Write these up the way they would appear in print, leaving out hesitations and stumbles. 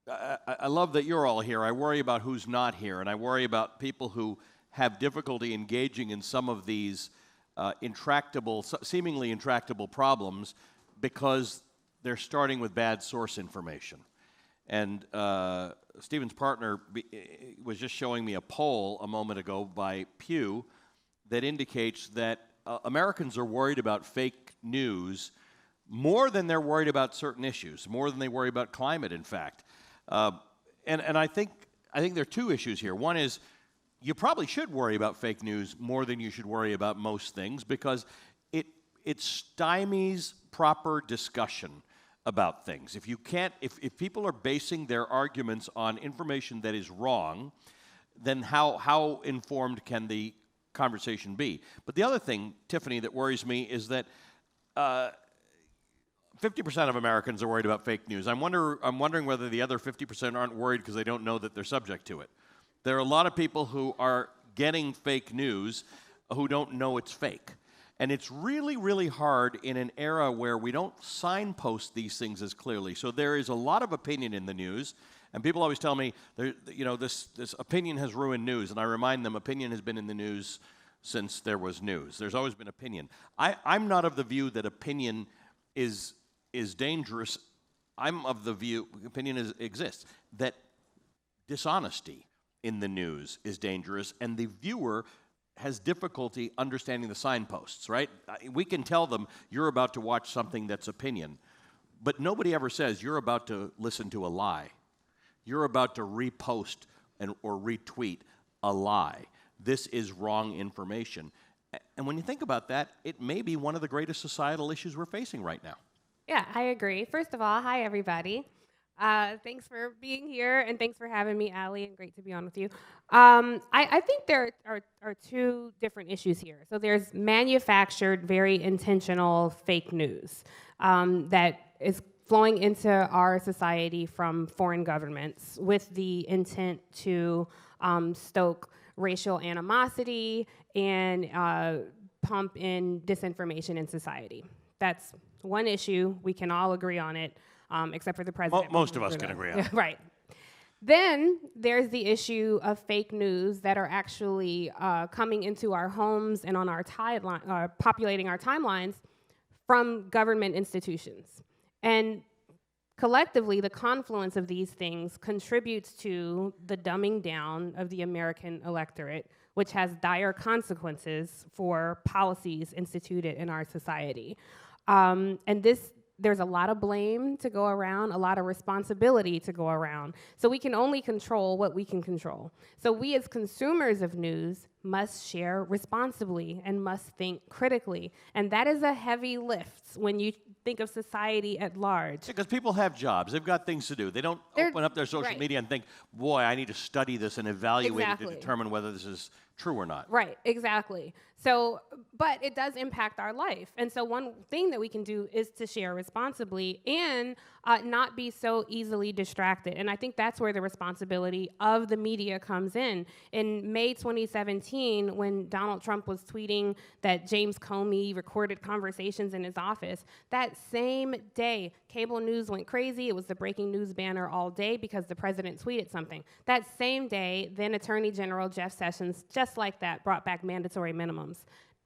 I love that you're all here. I worry about who's not here, and I worry about people who have difficulty engaging in some of these seemingly intractable problems because they're starting with bad source information. And Steven's partner was just showing me a poll a moment ago by Pew that indicates that Americans are worried about fake news more than they're worried about certain issues, more than they worry about climate, in fact. And I think there are two issues here. One is you probably should worry about fake news more than you should worry about most things because it stymies proper discussion about things. If people are basing their arguments on information that is wrong, then how informed can the conversation be? But the other thing, Tiffany, that worries me is that 50% of Americans are worried about fake news. I'm wondering whether the other 50% aren't worried because they don't know that they're subject to it. There are a lot of people who are getting fake news who don't know it's fake. And it's really, really hard in an era where we don't signpost these things as clearly. So there is a lot of opinion in the news, and people always tell me, this opinion has ruined news. And I remind them, opinion has been in the news since there was news. There's always been opinion. I'm not of the view that opinion is dangerous. I'm of the view, opinion exists, that dishonesty in the news is dangerous, and the viewer has difficulty understanding the signposts, right? We can tell them, you're about to watch something that's opinion, but nobody ever says, you're about to listen to a lie. You're about to repost or retweet a lie. This is wrong information. And when you think about that, it may be one of the greatest societal issues we're facing right now. Yeah, I agree. First of all, hi, everybody. Thanks for being here, and thanks for having me, Ali, and great to be on with you. I think there are two different issues here. So there's manufactured, very intentional fake news that is flowing into our society from foreign governments with the intent to stoke racial animosity and pump in disinformation in society. That's one issue. We can all agree on it. Except for the president. Most of us can agree on it. Right. Then there's the issue of fake news that are actually coming into our homes and on our populating our timelines from government institutions. And collectively, the confluence of these things contributes to the dumbing down of the American electorate, which has dire consequences for policies instituted in our society. There's a lot of blame to go around, a lot of responsibility to go around. So we can only control what we can control. So we as consumers of news must share responsibly and must think critically. And that is a heavy lift when you think of society at large. Because people have jobs. They've got things to do. They don't open up their social media and think, boy, I need to study this and evaluate it to determine whether this is true or not. Right, exactly. So, but it does impact our life. And so one thing that we can do is to share responsibly and not be so easily distracted. And I think that's where the responsibility of the media comes in. In May 2017, when Donald Trump was tweeting that James Comey recorded conversations in his office, that same day, cable news went crazy. It was the breaking news banner all day because the president tweeted something. That same day, then Attorney General Jeff Sessions, just like that, brought back mandatory minimums.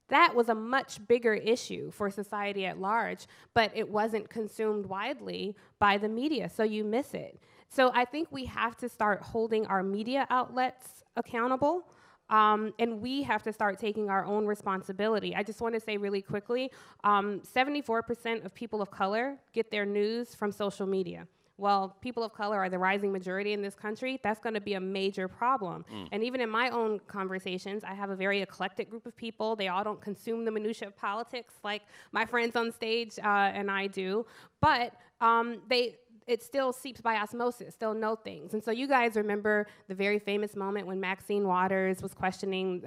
That was a much bigger issue for society at large, but it wasn't consumed widely by the media, so you miss it. So I think we have to start holding our media outlets accountable, and we have to start taking our own responsibility. I just want to say really quickly, 74% of people of color get their news from social media. Well, people of color are the rising majority in this country. That's going to be a major problem. And even in my own conversations, I have a very eclectic group of people. They all don't consume the minutia of politics like my friends on stage and I do. But it still seeps by osmosis. They'll know things. And so you guys remember the very famous moment when Maxine Waters was questioning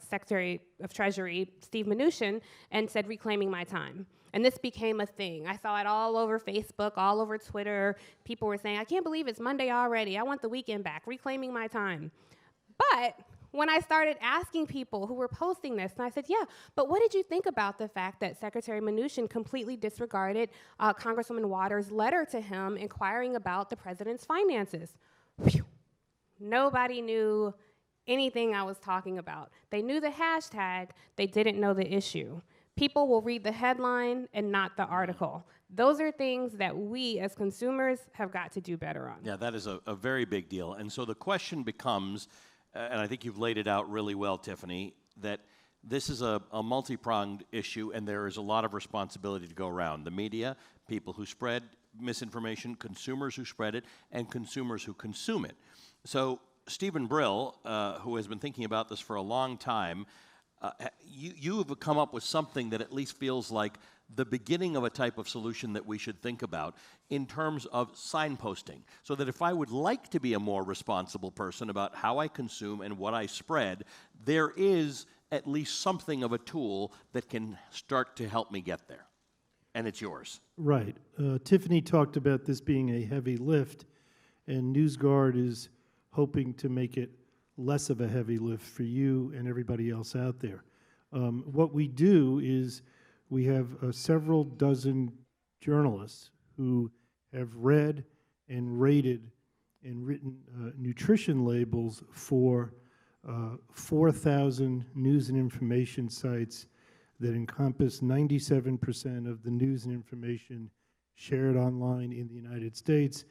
Secretary of Treasury Steve Mnuchin and said, "Reclaiming my time." And this became a thing. I saw it all over Facebook, all over Twitter. People were saying, "I can't believe it's Monday already. I want the weekend back, reclaiming my time." But when I started asking people who were posting this, and I said, yeah, but what did you think about the fact that Secretary Mnuchin completely disregarded Congresswoman Waters' letter to him inquiring about the president's finances? Whew. Nobody knew anything I was talking about. They knew the hashtag, they didn't know the issue. People will read the headline and not the article. Those are things that we as consumers have got to do better on. Yeah, that is a very big deal. And so the question becomes, and I think you've laid it out really well, Tiffany, that this is a multi-pronged issue, and there is a lot of responsibility to go around. The media, people who spread misinformation, consumers who spread it, and consumers who consume it. So Steven Brill, who has been thinking about this for a long time, you have come up with something that at least feels like the beginning of a type of solution that we should think about in terms of signposting, so that if I would like to be a more responsible person about how I consume and what I spread, there is at least something of a tool that can start to help me get there. And it's yours. Right. Tiffany talked about this being a heavy lift, and NewsGuard is hoping to make it less of a heavy lift for you and everybody else out there. What we do is we have several dozen journalists who have read and rated and written nutrition labels for 4,000 news and information sites that encompass 97% of the news and information shared online in the United States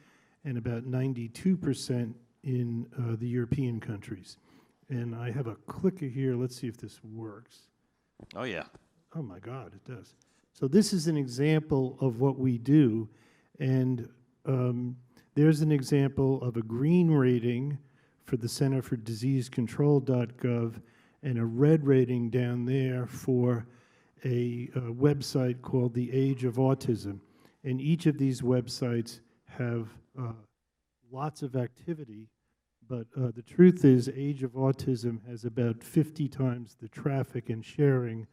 and about 92% in the European countries. And I have a clicker here. Let's see if this works. Oh, yeah. Oh, my God, it does. So this is an example of what we do. And there's an example of a green rating for the Center for Disease Control.gov and a red rating down there for a website called The Age of Autism. And each of these websites have lots of activity, but the truth is Age of Autism has about 50 times the traffic and sharing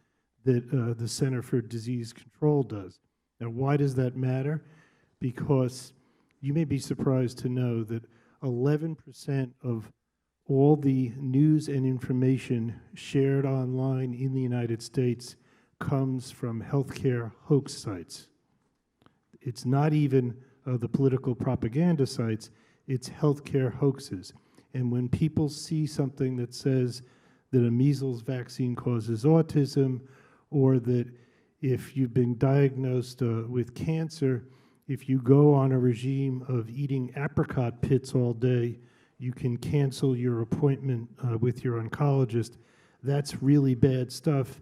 that the Center for Disease Control does. Now, why does that matter? Because you may be surprised to know that 11% of all the news and information shared online in the United States comes from healthcare hoax sites. It's not even the political propaganda sites, it's healthcare hoaxes. And when people see something that says that a measles vaccine causes autism, or that if you've been diagnosed with cancer, if you go on a regime of eating apricot pits all day, you can cancel your appointment with your oncologist, that's really bad stuff.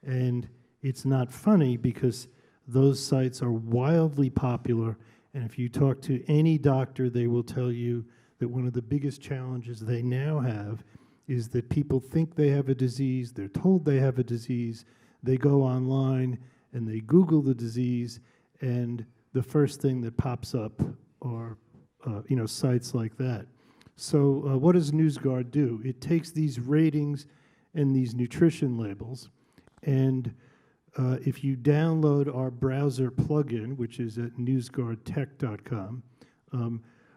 And it's not funny because those sites are wildly popular. And if you talk to any doctor, they will tell you that one of the biggest challenges they now have is that people think they have a disease, they're told they have a disease, they go online and they Google the disease, and the first thing that pops up are sites like that. So what does NewsGuard do? It takes these ratings and these nutrition labels, and if you download our browser plugin, which is at newsguardtech.com,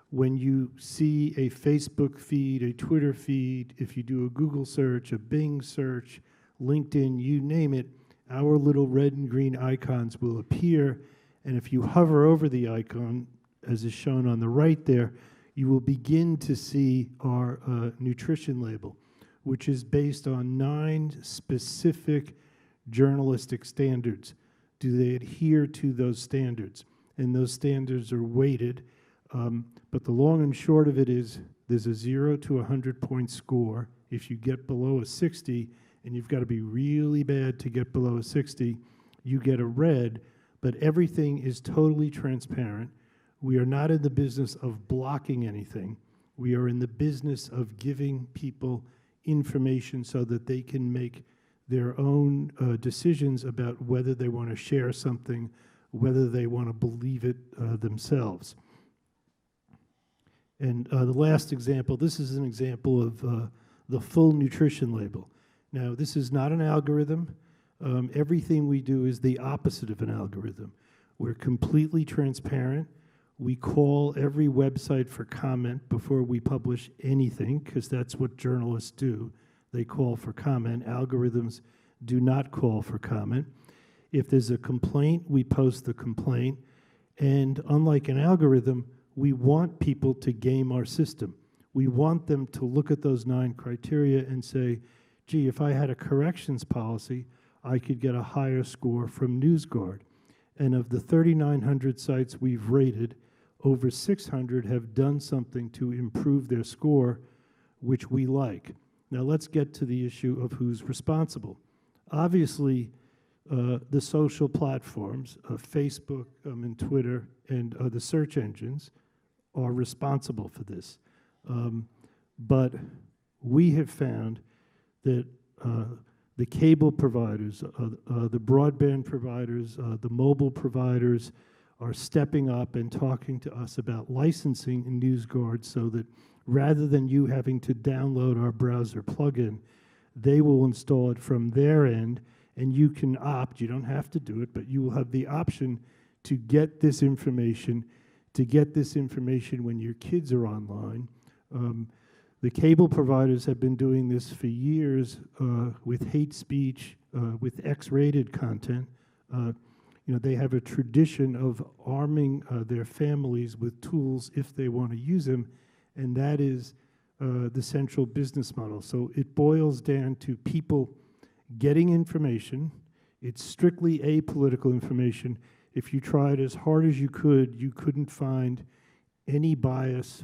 when you see a Facebook feed, a Twitter feed, if you do a Google search, a Bing search, LinkedIn, you name it, our little red and green icons will appear, and if you hover over the icon, as is shown on the right there, you will begin to see our nutrition label, which is based on 9 specific journalistic standards. Do they adhere to those standards? And those standards are weighted, but the long and short of it is there's a 0 to 100 point score. If you get below a 60, and you've got to be really bad to get below a 60, you get a red, but everything is totally transparent. We are not in the business of blocking anything. We are in the business of giving people information so that they can make their own decisions about whether they want to share something, whether they want to believe it themselves. And the last example, this is an example of the full nutrition label. Now, this is not an algorithm. Everything we do is the opposite of an algorithm. We're completely transparent. We call every website for comment before we publish anything, because that's what journalists do. they call for comment. Algorithms do not call for comment. If there's a complaint, we post the complaint. And unlike an algorithm, we want people to game our system. We want them to look at those 9 criteria and say, gee, if I had a corrections policy, I could get a higher score from NewsGuard. And of the 3,900 sites we've rated, over 600 have done something to improve their score, which we like. Now let's get to the issue of who's responsible. Obviously, the social platforms, Facebook and Twitter and the search engines are responsible for this. But we have found that the cable providers, the broadband providers, the mobile providers are stepping up and talking to us about licensing in NewsGuard so that rather than you having to download our browser plugin, they will install it from their end, and you can opt, you don't have to do it, but you will have the option to get this information, when your kids are online. The cable providers have been doing this for years with hate speech, with X-rated content. They have a tradition of arming their families with tools if they want to use them, and that is the central business model. So it boils down to people getting information. It's strictly apolitical information. If you tried as hard as you couldn't find any bias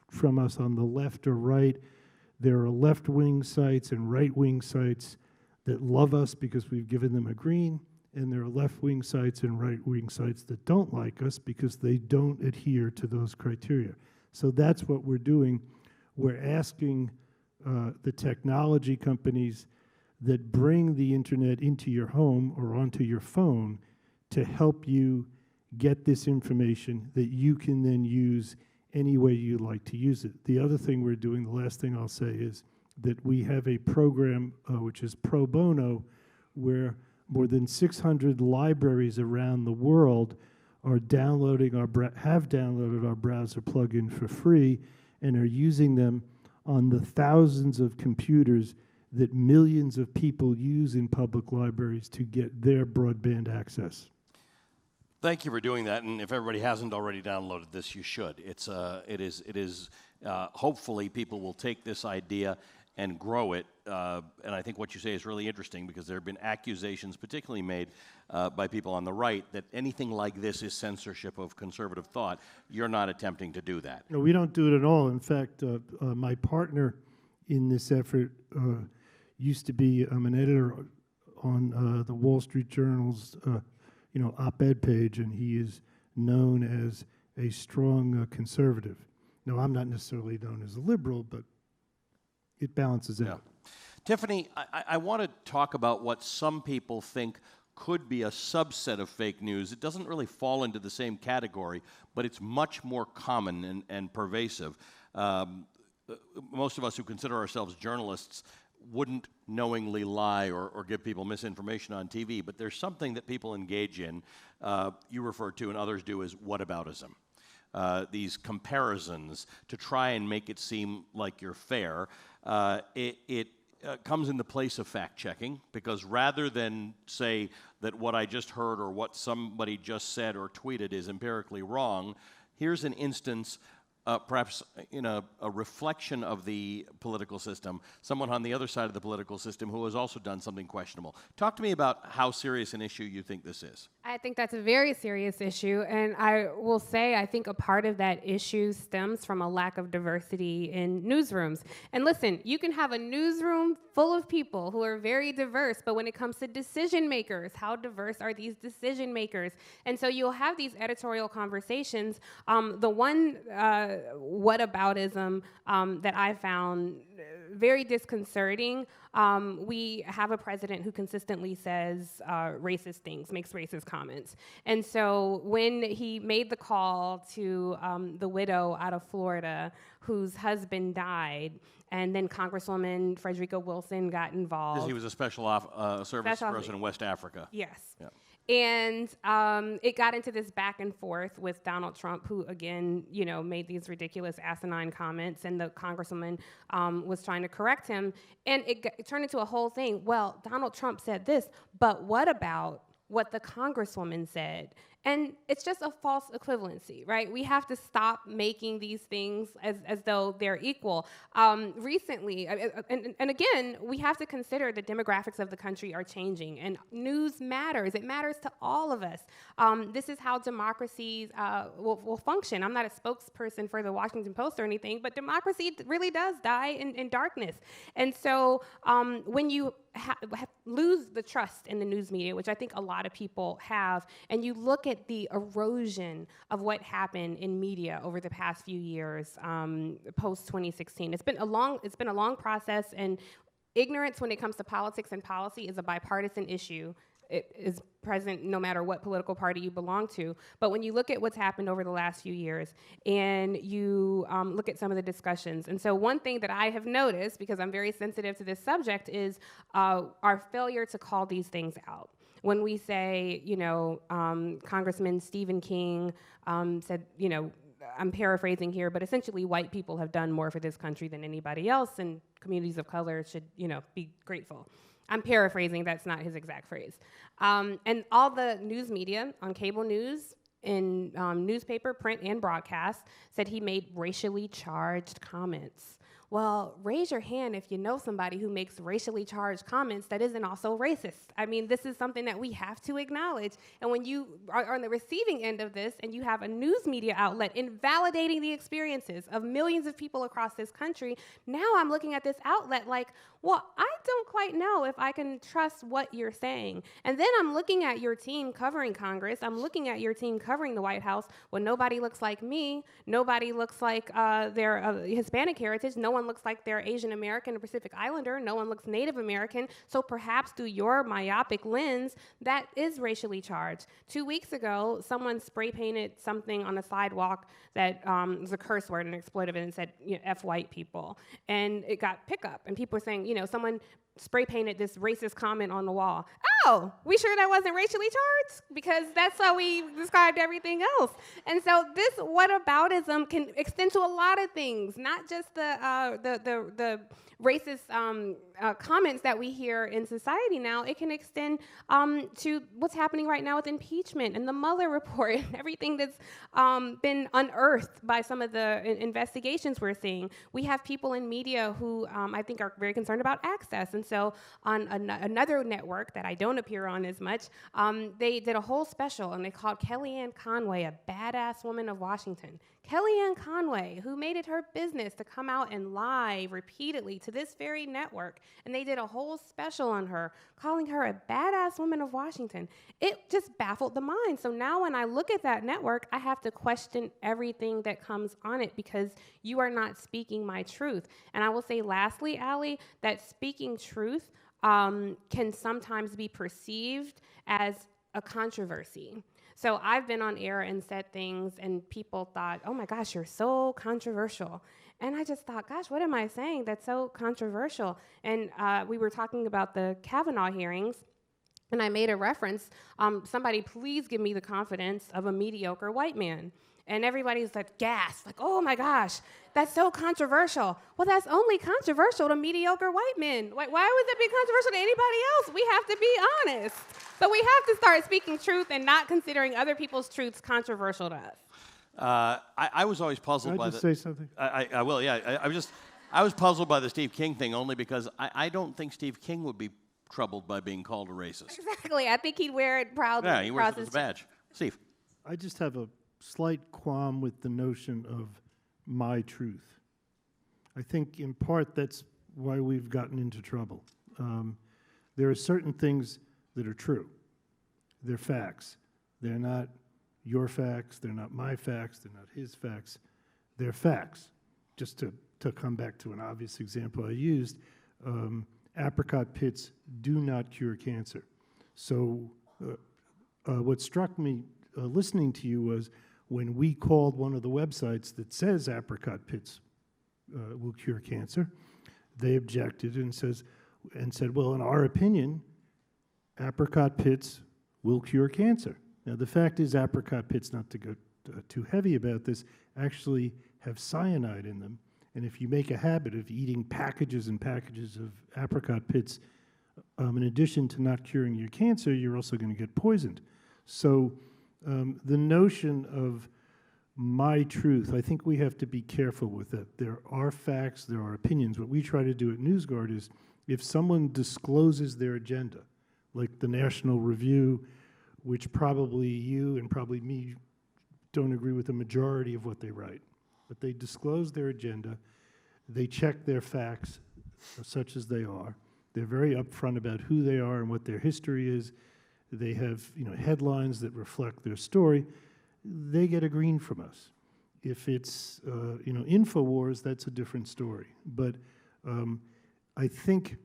from us on the left or right. There are left-wing sites and right-wing sites that love us because we've given them a green, and there are left-wing sites and right-wing sites that don't like us because they don't adhere to those criteria. So that's what we're doing. We're asking the technology companies that bring the internet into your home or onto your phone to help you get this information that you can then use any way you like to use it. The other thing we're doing, the last thing I'll say, is that we have a program which is pro bono, where more than 600 libraries around the world are have downloaded our browser plugin for free and are using them on the thousands of computers that millions of people use in public libraries to get their broadband access. Thank you for doing that, and if everybody hasn't already downloaded this, you should. It is. Hopefully, people will take this idea and grow it. And I think what you say is really interesting because there have been accusations, particularly made by people on the right, that anything like this is censorship of conservative thought. You're not attempting to do that. No, we don't do it at all. In fact, my partner in this effort used to be an editor on the Wall Street Journal's op-ed page, and he is known as a strong conservative. Now, I'm not necessarily known as a liberal, but it balances out. Tiffany, I want to talk about what some people think could be a subset of fake news. It doesn't really fall into the same category, but it's much more common and pervasive. Most of us who consider ourselves journalists wouldn't knowingly lie or give people misinformation on TV, but there's something that people engage in, you refer to and others do as whataboutism. These comparisons to try and make it seem like you're fair. It comes in the place of fact-checking, because rather than say that what I just heard or what somebody just said or tweeted is empirically wrong, here's an instance, perhaps a reflection of the political system, someone on the other side of the political system who has also done something questionable. Talk to me about how serious an issue you think this is. I think that's a very serious issue, and I will say I think a part of that issue stems from a lack of diversity in newsrooms. And listen, you can have a newsroom full of people who are very diverse, but when it comes to decision makers, how diverse are these decision makers? And so you'll have these editorial conversations. The one whataboutism that I found very disconcerting. We have a president who consistently says racist things, makes racist comments. And so when he made the call to the widow out of Florida whose husband died, and then Congresswoman Frederica Wilson got involved. Because he was a special service person in West Africa. Yes. Yeah. And it got into this back and forth with Donald Trump, who, again, made these ridiculous asinine comments, and the congresswoman was trying to correct him. And it turned into a whole thing. Well, Donald Trump said this, but what about what the congresswoman said? And it's just a false equivalency, right? We have to stop making these things as though they're equal. Recently, and again, we have to consider the demographics of the country are changing, and news matters. It matters to all of us. This is how democracies will function. I'm not a spokesperson for the Washington Post or anything, but democracy really does die in darkness. And so when you lose the trust in the news media, which I think a lot of people have, and you look at the erosion of what happened in media over the past few years, post 2016. It's been a long process, and ignorance when it comes to politics and policy is a bipartisan issue. It is present no matter what political party you belong to. But when you look at what's happened over the last few years, and you look at some of the discussions, and so one thing that I have noticed, because I'm very sensitive to this subject, is our failure to call these things out. When we say, Congressman Stephen King said, I'm paraphrasing here, but essentially white people have done more for this country than anybody else, and communities of color should, be grateful. I'm paraphrasing, that's not his exact phrase. And all the news media on cable news, in newspaper, print, and broadcast said he made racially charged comments. Well, raise your hand if you know somebody who makes racially charged comments that isn't also racist. I mean, this is something that we have to acknowledge. And when you are on the receiving end of this, and you have a news media outlet invalidating the experiences of millions of people across this country, now I'm looking at this outlet like, well, I don't quite know if I can trust what you're saying. And then I'm looking at your team covering Congress. I'm looking at your team covering the White House. Well, nobody looks like me. Nobody looks like they're Hispanic heritage. No one looks like they're Asian American or Pacific Islander. No one looks Native American. So perhaps through your myopic lens, that is racially charged. 2 weeks ago, someone spray painted something on a sidewalk that was a curse word and expletive, and it said, F white people. And it got pickup, and people were saying, someone spray painted this racist comment on the wall. Oh, we sure that wasn't racially charged? Because that's how we described everything else. And so this whataboutism can extend to a lot of things, not just the racist comments that we hear in society now. It can extend to what's happening right now with impeachment and the Mueller report and everything that's been unearthed by some of the investigations we're seeing. We have people in media who I think are very concerned about access. And so on another network that I don't appear on as much, they did a whole special, and they called Kellyanne Conway a badass woman of Washington. Kellyanne Conway, who made it her business to come out and lie repeatedly to this very network, and they did a whole special on her, calling her a badass woman of Washington. It just baffled the mind. So now when I look at that network, I have to question everything that comes on it, because you are not speaking my truth. And I will say lastly, Ali, that speaking truth can sometimes be perceived as a controversy. So I've been on air and said things, and people thought, oh my gosh, you're so controversial. And I just thought, gosh, what am I saying that's so controversial? And we were talking about the Kavanaugh hearings, and I made a reference, somebody please give me the confidence of a mediocre white man. And everybody's like, gasp, like, oh my gosh, that's so controversial. Well, that's only controversial to mediocre white men. Why would that be controversial to anybody else? We have to be honest. So we have to start speaking truth and not considering other people's truths controversial to us. I was always puzzled by Can I just say something? I will, yeah. I was puzzled by the Steve King thing only because I don't think Steve King would be troubled by being called a racist. Exactly. I think he'd wear it proudly. Yeah, he wears it as a badge. Steve. I just have a slight qualm with the notion of my truth. I think in part that's why we've gotten into trouble. There are certain things that are true. They're facts. They're not your facts. They're not my facts. They're not his facts. They're facts. Just to come back to an obvious example I used, apricot pits do not cure cancer. So what struck me listening to you was when we called one of the websites that says apricot pits will cure cancer, they objected and said, well, in our opinion, apricot pits will cure cancer. Now, the fact is apricot pits, not to go too heavy about this, actually have cyanide in them. And if you make a habit of eating packages and packages of apricot pits, in addition to not curing your cancer, you're also going to get poisoned. So the notion of my truth, I think we have to be careful with that. There are facts, there are opinions. What we try to do at NewsGuard is if someone discloses their agenda, like the National Review, which probably you and probably me don't agree with the majority of what they write, but they disclose their agenda, they check their facts, such as they are. They're very upfront about who they are and what their history is. They have, headlines that reflect their story. They get a green from us. If it's, InfoWars, that's a different story. But I think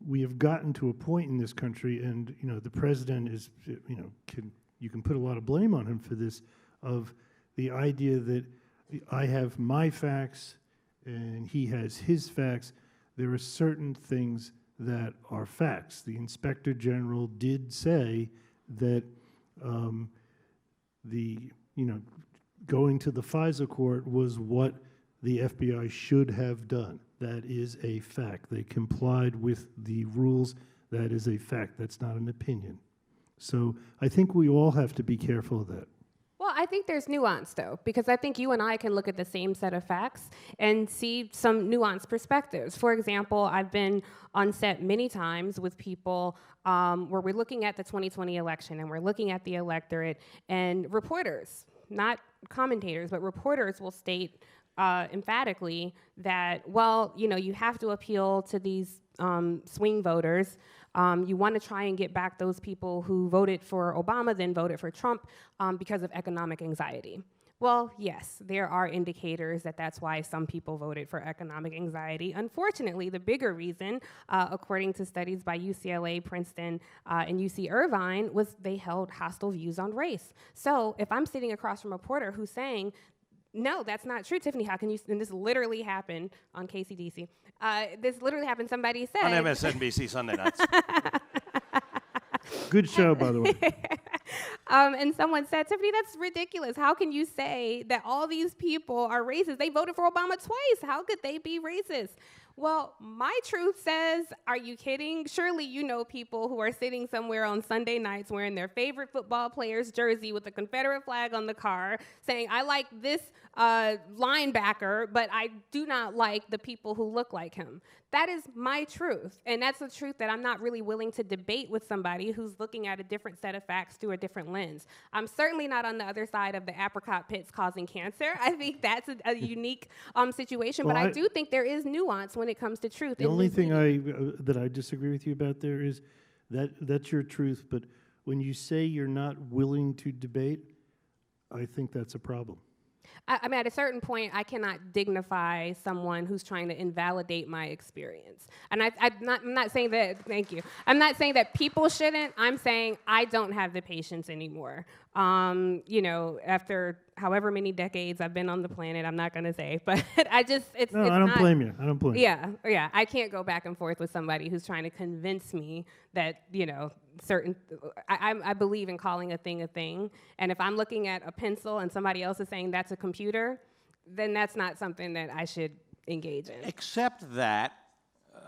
we have gotten to a point in this country, and the president is, you can put a lot of blame on him for this, of the idea that I have my facts and he has his facts. There are certain things that are facts. The Inspector General did say that going to the FISA court was what the FBI should have done. That is a fact. They complied with the rules. That is a fact. That's not an opinion. So I think we all have to be careful of that. Well, I think there's nuance, though, because I think you and I can look at the same set of facts and see some nuanced perspectives. For example, I've been on set many times with people where we're looking at the 2020 election and we're looking at the electorate, and reporters, not commentators, but reporters will state emphatically that, well, you have to appeal to these swing voters. You want to try and get back those people who voted for Obama, then voted for Trump because of economic anxiety. Well, yes, there are indicators that that's why some people voted for economic anxiety. Unfortunately, the bigger reason, according to studies by UCLA, Princeton, and UC Irvine, was they held hostile views on race. So if I'm sitting across from a reporter who's saying, no, that's not true, Tiffany, how can you, and this literally happened on KCDC. This literally happened, somebody said. On MSNBC Sunday nights. Good show, by the way. And someone said, Tiffany, that's ridiculous. How can you say that all these people are racist? They voted for Obama twice. How could they be racist? Well, my truth says, are you kidding? Surely you know people who are sitting somewhere on Sunday nights wearing their favorite football player's jersey with a Confederate flag on the car, saying, I like this linebacker, but I do not like the people who look like him. That is my truth, and that's the truth that I'm not really willing to debate with somebody who's looking at a different set of facts through a different lens. I'm certainly not on the other side of the apricot pits causing cancer. I think that's a unique situation, Well, but I do think there is nuance when it comes to truth. The only thing that I disagree with you about there is that's your truth, but when you say you're not willing to debate, I think that's a problem. I mean, at a certain point, I cannot dignify someone who's trying to invalidate my experience. And I'm not saying that, thank you. I'm not saying that people shouldn't. I'm saying I don't have the patience anymore. After however many decades I've been on the planet, I'm not going to say, but I don't blame you. I don't blame you. Yeah. I can't go back and forth with somebody who's trying to convince me that, I believe in calling a thing. And if I'm looking at a pencil and somebody else is saying that's a computer, then that's not something that I should engage in. Except that,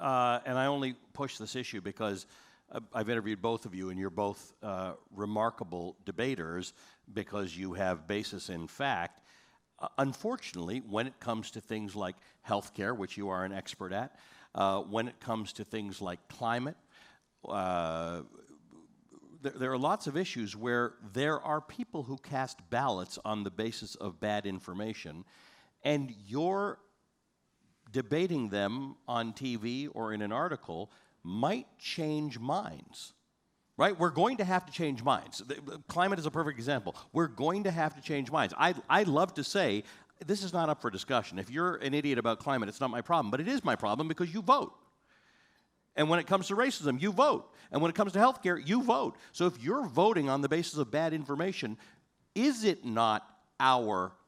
and I only push this issue because I've interviewed both of you, and you're both remarkable debaters because you have basis in fact. Unfortunately, when it comes to things like healthcare, which you are an expert at, when it comes to things like climate, there are lots of issues where there are people who cast ballots on the basis of bad information, and you're debating them on TV or in an article might change minds, right? We're going to have to change minds. Climate is a perfect example. We're going to have to change minds. I love to say, this is not up for discussion. If you're an idiot about climate, it's not my problem, but it is my problem because you vote. And when it comes to racism, you vote. And when it comes to healthcare, you vote. So if you're voting on the basis of bad information, is it not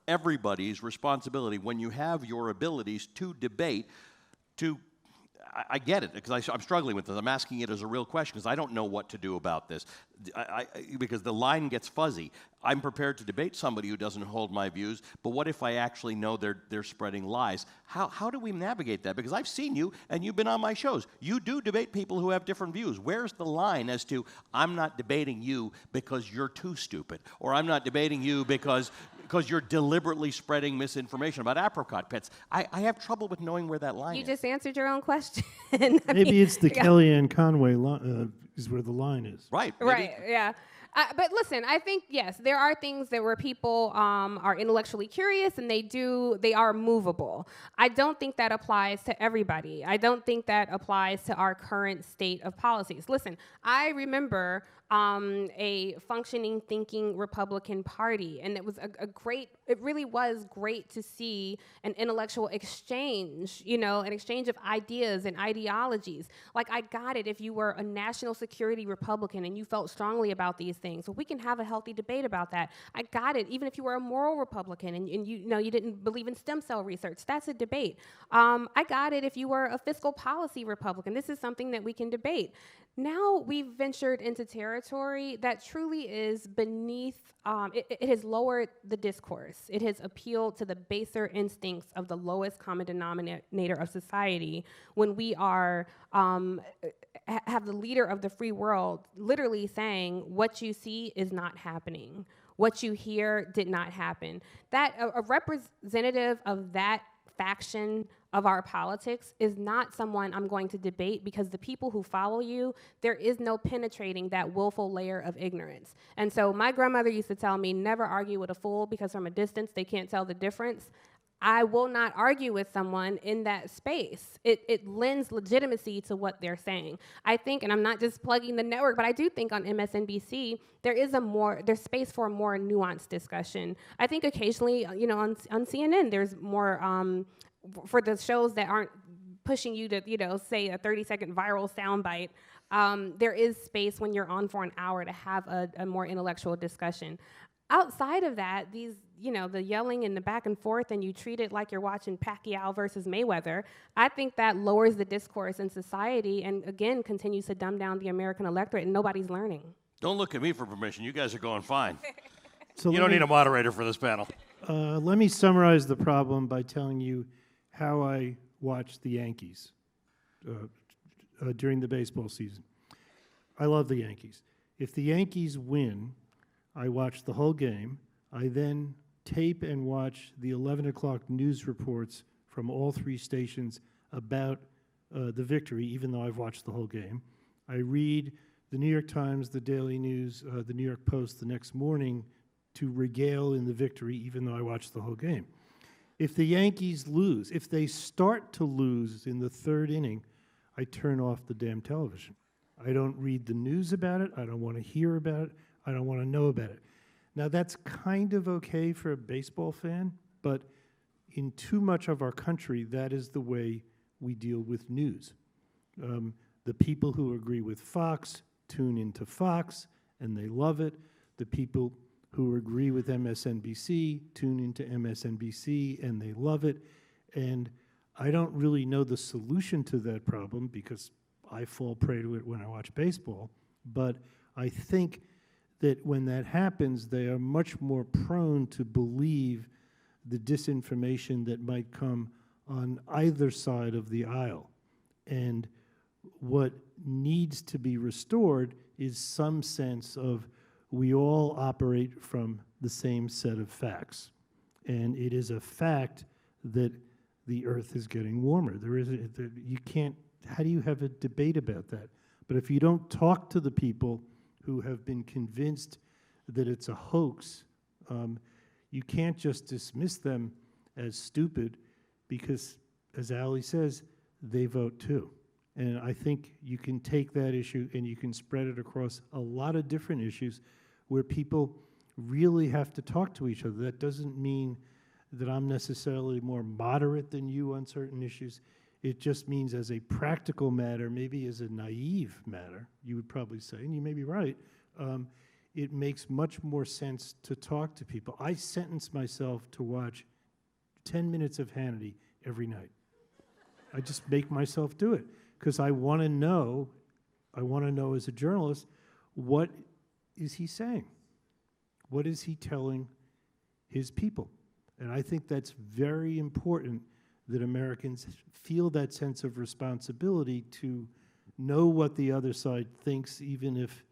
everybody's responsibility when you have your abilities to debate to I get it, because I'm struggling with this. I'm asking it as a real question, because I don't know what to do about this, because the line gets fuzzy. I'm prepared to debate somebody who doesn't hold my views, but what if I actually know they're spreading lies? How do we navigate that? Because I've seen you, and you've been on my shows. You do debate people who have different views. Where's the line as to, I'm not debating you because you're too stupid, or I'm not debating you because you're deliberately spreading misinformation about apricot pits? I have trouble with knowing where that line is. You just answered your own question. Maybe it's the Kellyanne Conway is where the line is. Right. Right, yeah. But listen, I think, yes, there are things that where people are intellectually curious and they are movable. I don't think that applies to everybody. I don't think that applies to our current state of policies. Listen, I remember a functioning, thinking Republican Party, and it was it really was great to see an intellectual exchange, an exchange of ideas and ideologies. Like, I got it if you were a national security Republican and you felt strongly about these things. So we can have a healthy debate about that. I got it even if you were a moral Republican and you didn't believe in stem cell research. That's a debate. I got it if you were a fiscal policy Republican. This is something that we can debate. Now we've ventured into territory that truly is beneath, it has lowered the discourse. It has appealed to the baser instincts of the lowest common denominator of society when we are, have the leader of the free world literally saying, what you see is not happening. What you hear did not happen. That a representative of that faction of our politics is not someone I'm going to debate, because the people who follow you, there is no penetrating that willful layer of ignorance. And so my grandmother used to tell me, never argue with a fool, because from a distance they can't tell the difference. I will not argue with someone in that space. It lends legitimacy to what they're saying. I think, and I'm not just plugging the network, but I do think on MSNBC, there's space for a more nuanced discussion. I think occasionally, on CNN, there's more, for the shows that aren't pushing you to, say a 30-second viral soundbite, there is space when you're on for an hour to have a more intellectual discussion. Outside of that, the yelling and the back and forth, and you treat it like you're watching Pacquiao versus Mayweather, I think that lowers the discourse in society and, again, continues to dumb down the American electorate, and nobody's learning. Don't look at me for permission. You guys are going fine. So you don't need a moderator for this panel. Let me summarize the problem by telling you how I watch the Yankees during the baseball season. I love the Yankees. If the Yankees win, I watch the whole game. I then tape and watch the 11 o'clock news reports from all three stations about the victory, even though I've watched the whole game. I read the New York Times, the Daily News, the New York Post the next morning to regale in the victory, even though I watched the whole game. If the Yankees lose, if they start to lose in the third inning, I turn off the damn television. I don't read the news about it. I don't want to hear about it. I don't want to know about it. Now, that's kind of okay for a baseball fan, but in too much of our country, that is the way we deal with news. The people who agree with Fox tune into Fox, and they love it. The people who agree with MSNBC tune into MSNBC, and they love it. And I don't really know the solution to that problem, because I fall prey to it when I watch baseball. But I think that when that happens, they are much more prone to believe the disinformation that might come on either side of the aisle. And what needs to be restored is some sense of we all operate from the same set of facts. And it is a fact that the earth is getting warmer. You can't, how do you have a debate about that? But if you don't talk to the people who have been convinced that it's a hoax, you can't just dismiss them as stupid, because, as Ali says, they vote too. And I think you can take that issue and you can spread it across a lot of different issues where people really have to talk to each other. That doesn't mean that I'm necessarily more moderate than you on certain issues. It just means, as a practical matter, maybe as a naive matter, you would probably say, and you may be right, it makes much more sense to talk to people. I sentence myself to watch 10 minutes of Hannity every night. I just make myself do it, because I want to know as a journalist, what is he saying? What is he telling his people? And I think that's very important that Americans feel that sense of responsibility to know what the other side thinks, even if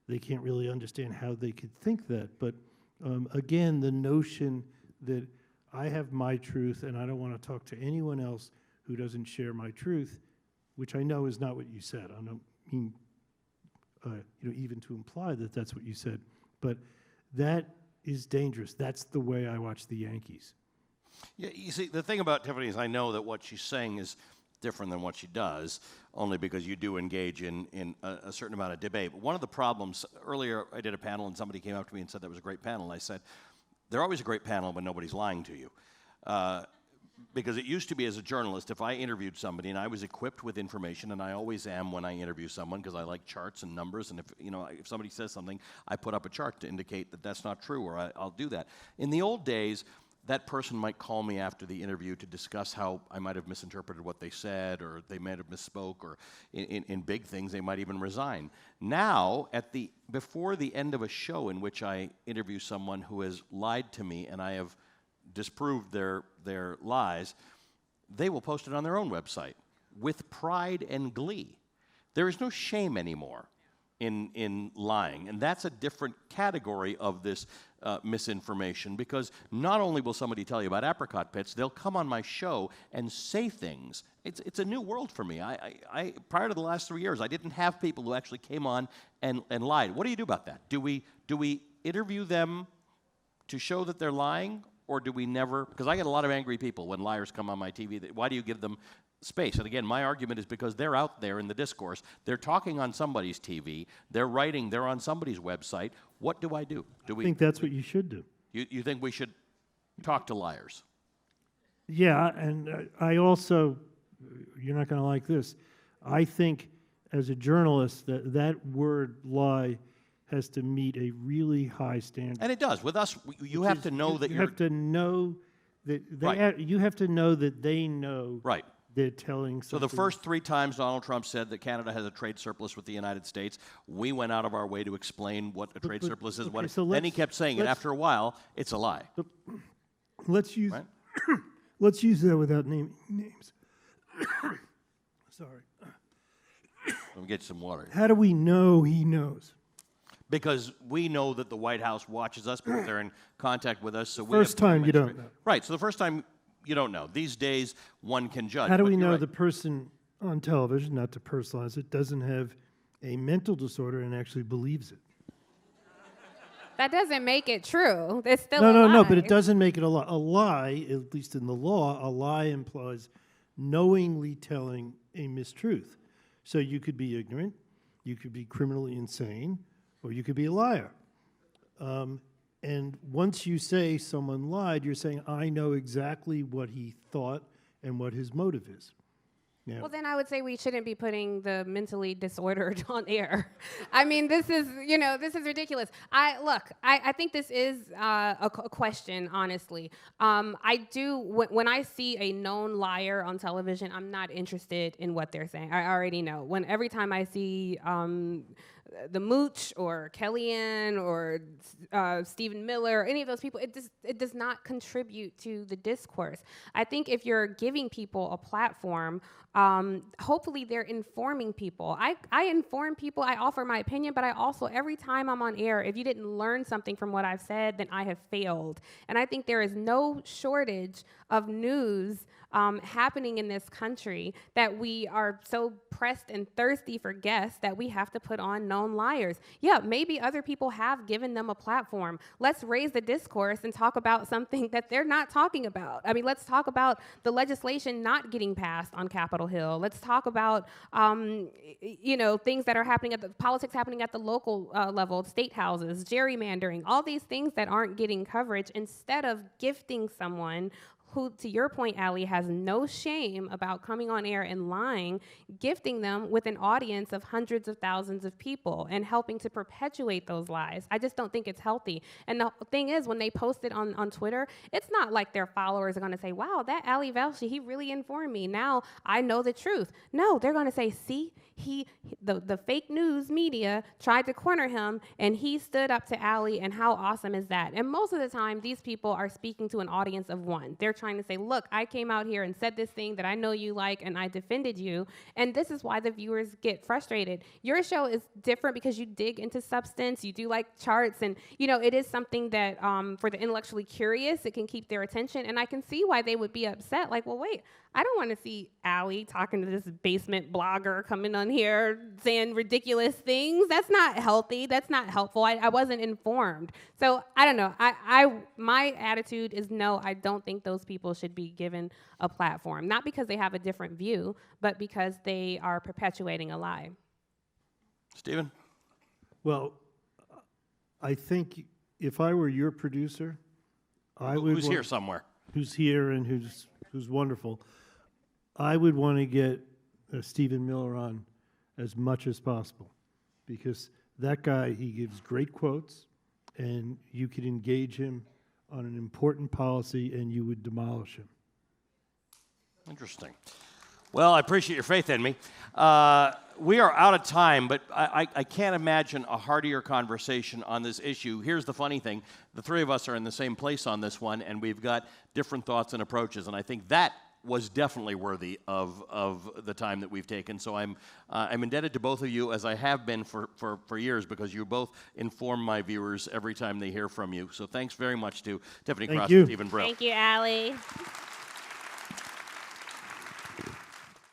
they can't really understand how they could think that. But again, the notion that I have my truth and I don't want to talk to anyone else who doesn't share my truth, which I know is not what you said. I don't mean even to imply that that's what you said. But that is dangerous. That's the way I watch the Yankees. Yeah, you see, the thing about Tiffany is I know that what she's saying is different than what she does, only because you do engage in a certain amount of debate. But one of the problems, earlier I did a panel and somebody came up to me and said that was a great panel. And I said, they're always a great panel when nobody's lying to you. Because it used to be as a journalist, if I interviewed somebody and I was equipped with information, and I always am when I interview someone because I like charts and numbers, and if somebody says something, I put up a chart to indicate that that's not true, or I'll do that. In the old days, that person might call me after the interview to discuss how I might have misinterpreted what they said, or they might have misspoke, or in big things, they might even resign. Now, before the end of a show in which I interview someone who has lied to me and I have disproved their lies, they will post it on their own website with pride and glee. There is no shame anymore in lying, and that's a different category of this misinformation, because not only will somebody tell you about apricot pits, they'll come on my show and say things. It's a new world for me. I prior to the last 3 years, I didn't have people who actually came on and lied. What do you do about that? Do we interview them to show that they're lying, or do we never? Because I get a lot of angry people when liars come on my TV. Why do you give them space? And again, my argument is because they're out there in the discourse. They're talking on somebody's TV. They're writing. They're on somebody's website. What do I do? I think that's what you should do. You think we should talk to liars? Yeah, and I also, you're not going to like this, I think as a journalist that word lie has to meet a really high standard. And it does. With us, you have to know that you have to know that you have to know that they know right. They're telling something. So the first 3 times Donald Trump said that Canada has a trade surplus with the United States, we went out of our way to explain what a trade surplus is. Okay, so then he kept saying it. After a while, it's a lie. Let's use right? let's use that without naming names. Sorry. Let me get you some water. How do we know he knows? Because we know that the White House watches us because they're in contact with us. So first time you don't know. Right. So the first time you don't know. These days, one can judge. How do we know the person on television, not to personalize it, doesn't have a mental disorder and actually believes it? That doesn't make it true. It's still a lie. No, but it doesn't make it a lie. A lie, at least in the law, a lie implies knowingly telling a mistruth. So you could be ignorant, you could be criminally insane, or you could be a liar. And once you say someone lied, you're saying, I know exactly what he thought and what his motive is. Yeah. Well, then I would say we shouldn't be putting the mentally disordered on air. I mean, this is ridiculous. I think this is a question, honestly. When I see a known liar on television, I'm not interested in what they're saying. I already know. Every time I see the Mooch or Kellyanne or Stephen Miller, any of those people, it does not contribute to the discourse. I think if you're giving people a platform, hopefully they're informing people. I inform people, I offer my opinion, but I also, every time I'm on air, if you didn't learn something from what I've said, then I have failed. And I think there is no shortage of news happening in this country that we are so pressed and thirsty for guests that we have to put on known liars. Yeah, maybe other people have given them a platform. Let's raise the discourse and talk about something that they're not talking about. I mean, let's talk about the legislation not getting passed on Capitol Hill. Let's talk about, things that are happening politics happening at the local level, state houses, gerrymandering, all these things that aren't getting coverage, instead of gifting someone who, to your point, Ali, has no shame about coming on air and lying, gifting them with an audience of hundreds of thousands of people and helping to perpetuate those lies. I just don't think it's healthy. And the thing is, when they post it on Twitter, it's not like their followers are going to say, wow, that Ali Velshi, he really informed me. Now I know the truth. No, they're going to say, see, the fake news media tried to corner him, and he stood up to Ali, and how awesome is that? And most of the time, these people are speaking to an audience of one. They're trying to say, look, I came out here and said this thing that I know you like, and I defended you, and this is why the viewers get frustrated. Your show is different because you dig into substance, you do like charts, and it is something that for the intellectually curious, it can keep their attention, and I can see why they would be upset, like, well, wait, I don't want to see Ali talking to this basement blogger coming on here saying ridiculous things. That's not healthy. That's not helpful. I wasn't informed. So I don't know. My attitude is no, I don't think those people should be given a platform. Not because they have a different view, but because they are perpetuating a lie. Stephen? Well, I think if I were your producer, I would... Who's here somewhere? Who's here and who's wonderful. I would want to get Stephen Miller on as much as possible, because that guy, he gives great quotes, and you could engage him on an important policy and you would demolish him. Interesting. Well, I appreciate your faith in me. We are out of time, but I can't imagine a heartier conversation on this issue. Here's the funny thing. The three of us are in the same place on this one, and we've got different thoughts and approaches, and I think that was definitely worthy of the time that we've taken. So I'm indebted to both of you, as I have been for years, because you both inform my viewers every time they hear from you. So thanks very much to Tiffany Cross and Stephen Brill. Thank you, Ali.